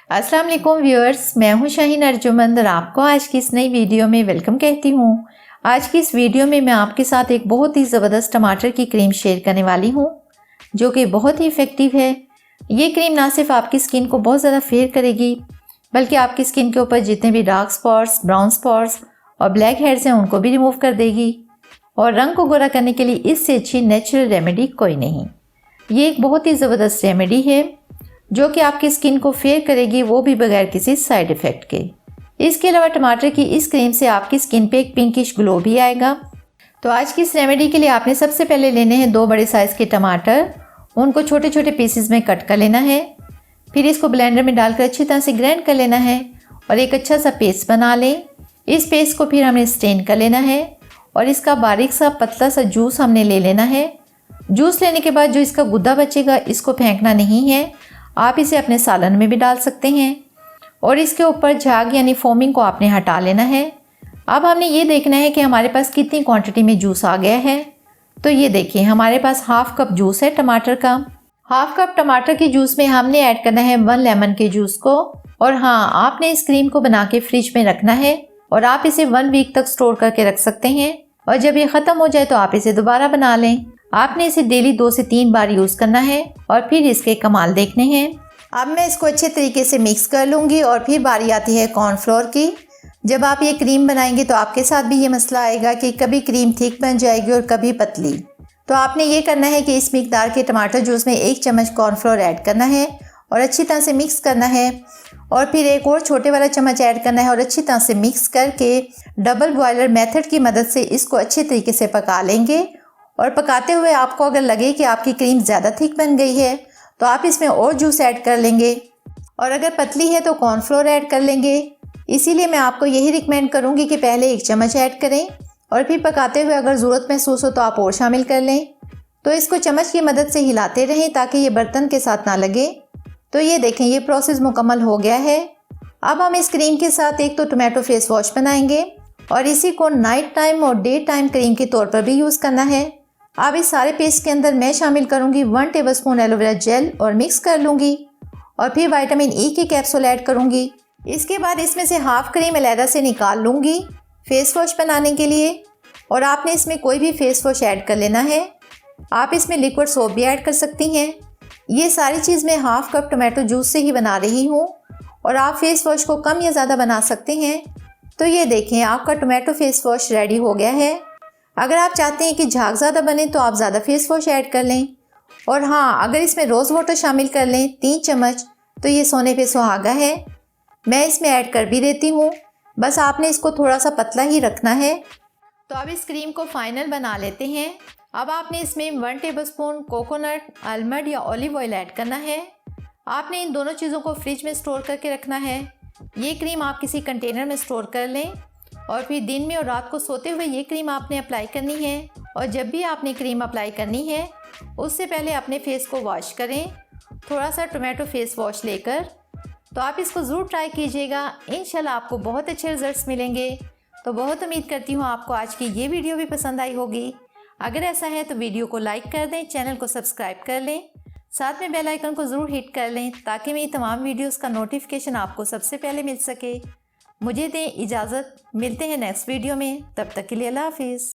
अस्सलाम वालेकुम व्यूअर्स, मैं हूं शाहीन अर्जुमंद और आपको आज की इस नई वीडियो में वेलकम कहती हूं। आज की इस वीडियो में मैं आपके साथ एक बहुत ही ज़बरदस्त टमाटर की क्रीम शेयर करने वाली हूं, जो कि बहुत ही इफ़ेक्टिव है। ये क्रीम ना सिर्फ आपकी स्किन को बहुत ज़्यादा फेयर करेगी, बल्कि आपकी स्किन के ऊपर जितने भी डार्क स्पॉट्स, ब्राउन स्पॉट्स और ब्लैक हेड्स हैं उनको भी रिमूव कर देगी। और रंग को गोरा करने के लिए इससे अच्छी नेचुरल रेमेडी कोई नहीं। ये एक बहुत ही ज़बरदस्त रेमेडी है जो कि आपकी स्किन को फेयर करेगी, वो भी बगैर किसी साइड इफ़ेक्ट के। इसके अलावा टमाटर की इस क्रीम से आपकी स्किन पे एक पिंकिश ग्लो भी आएगा। तो आज की इस रेमेडी के लिए आपने सबसे पहले लेने हैं 2 बड़े साइज़ के टमाटर। उनको छोटे छोटे पीसेस में कट कर लेना है। फिर इसको ब्लेंडर में डालकर अच्छी तरह से ग्राइंड कर लेना है और एक अच्छा सा पेस्ट बना लें। इस पेस्ट को फिर हमें स्ट्रेन कर लेना है और इसका बारीक सा पतला सा जूस हमने ले लेना है। जूस लेने के बाद जो इसका गुद्दा बचेगा इसको फेंकना नहीं है, आप इसे अपने सालन में भी डाल सकते हैं। और इसके ऊपर झाग यानी फोमिंग को आपने हटा लेना है। अब हमने ये देखना है कि हमारे पास कितनी क्वांटिटी में जूस आ गया है। तो ये देखिए, हमारे पास हाफ कप जूस है टमाटर का। हाफ कप टमाटर के जूस में हमने ऐड करना है 1 लेमन के जूस को। और हाँ, आपने इस क्रीम को बना के फ्रिज में रखना है और आप इसे 1 वीक तक स्टोर करके रख सकते हैं। और जब ये ख़त्म हो जाए तो आप इसे दोबारा बना लें। आपने इसे डेली 2 से 3 बार यूज़ करना है और फिर इसके कमाल देखने हैं। अब मैं इसको अच्छे तरीके से मिक्स कर लूँगी और फिर बारी आती है कॉर्नफ्लोर की। जब आप ये क्रीम बनाएंगे तो आपके साथ भी ये मसला आएगा कि कभी क्रीम थिक बन जाएगी और कभी पतली। तो आपने ये करना है कि इस मिकदार के टमाटर जूस में 1 चम्मच कॉर्नफ्लोर ऐड करना है और अच्छी तरह से मिक्स करना है। और फिर एक और छोटे वाला चम्मच ऐड करना है और अच्छी तरह से मिक्स करके डबल बॉयलर मेथड की मदद से इसको अच्छे तरीके से पका लेंगे। और पकाते हुए आपको अगर लगे कि आपकी क्रीम ज़्यादा थिक बन गई है तो आप इसमें और जूस ऐड कर लेंगे, और अगर पतली है तो कॉर्नफ्लोर ऐड कर लेंगे। इसीलिए मैं आपको यही रिकमेंड करूँगी कि पहले 1 चम्मच ऐड करें और फिर पकाते हुए अगर ज़रूरत महसूस हो तो आप और शामिल कर लें। तो इसको चम्मच की मदद से हिलाते रहें ताकि ये बर्तन के साथ ना लगे। तो ये देखें, ये प्रोसेस मुकम्मल हो गया है। अब हम इस क्रीम के साथ एक तो टोमेटो फेस वॉश बनाएंगे और इसी को नाइट टाइम और डे टाइम क्रीम के तौर पर भी यूज़ करना है। अब इस सारे पेस्ट के अंदर मैं शामिल करूंगी 1 टेबलस्पून एलोवेरा जेल और मिक्स कर लूँगी। और फिर विटामिन ई की कैप्सूल ऐड करूंगी। इसके बाद इसमें से हाफ क्रीम अलहदा से निकाल लूँगी फेस वॉश बनाने के लिए। और आपने इसमें कोई भी फेस वॉश ऐड कर लेना है। आप इसमें लिक्विड सोप भी ऐड कर सकती हैं। ये सारी चीज़ मैं हाफ कप टोमेटो जूस से ही बना रही हूँ और आप फेस वॉश को कम या ज़्यादा बना सकते हैं। तो ये देखें, आपका टोमेटो फेस वॉश रेडी हो गया है। अगर आप चाहते हैं कि झाग ज़्यादा बने तो आप ज़्यादा फेस वॉश ऐड कर लें। और हाँ, अगर इसमें रोज़ वाटर शामिल कर लें 3 चम्मच तो ये सोने पे सुहागा है। मैं इसमें ऐड कर भी देती हूँ, बस आपने इसको थोड़ा सा पतला ही रखना है। तो अब इस क्रीम को फाइनल बना लेते हैं। अब आपने इसमें 1 टेबलस्पून कोकोनट, आलमंड या ऑलिव ऑयल ऐड करना है। आपने इन दोनों चीज़ों को फ्रिज में स्टोर करके रखना है। ये क्रीम आप किसी कंटेनर में स्टोर कर लें और फिर दिन में और रात को सोते हुए ये क्रीम आपने अप्लाई करनी है। और जब भी आपने क्रीम अप्लाई करनी है उससे पहले अपने फेस को वॉश करें थोड़ा सा टोमेटो फेस वॉश लेकर। तो आप इसको ज़रूर ट्राई कीजिएगा, इंशाल्लाह आपको बहुत अच्छे रिजल्ट्स मिलेंगे। तो बहुत उम्मीद करती हूँ आपको आज की ये वीडियो भी पसंद आई होगी। अगर ऐसा है तो वीडियो को लाइक कर दें, चैनल को सब्सक्राइब कर लें, साथ में बेल आइकन को ज़रूर हिट कर लें ताकि मेरी तमाम वीडियोज़ का नोटिफिकेशन आपको सबसे पहले मिल सके। मुझे दें इजाज़त, मिलते हैं नेक्स्ट वीडियो में। तब तक के लिए अल्लाह हाफिज़।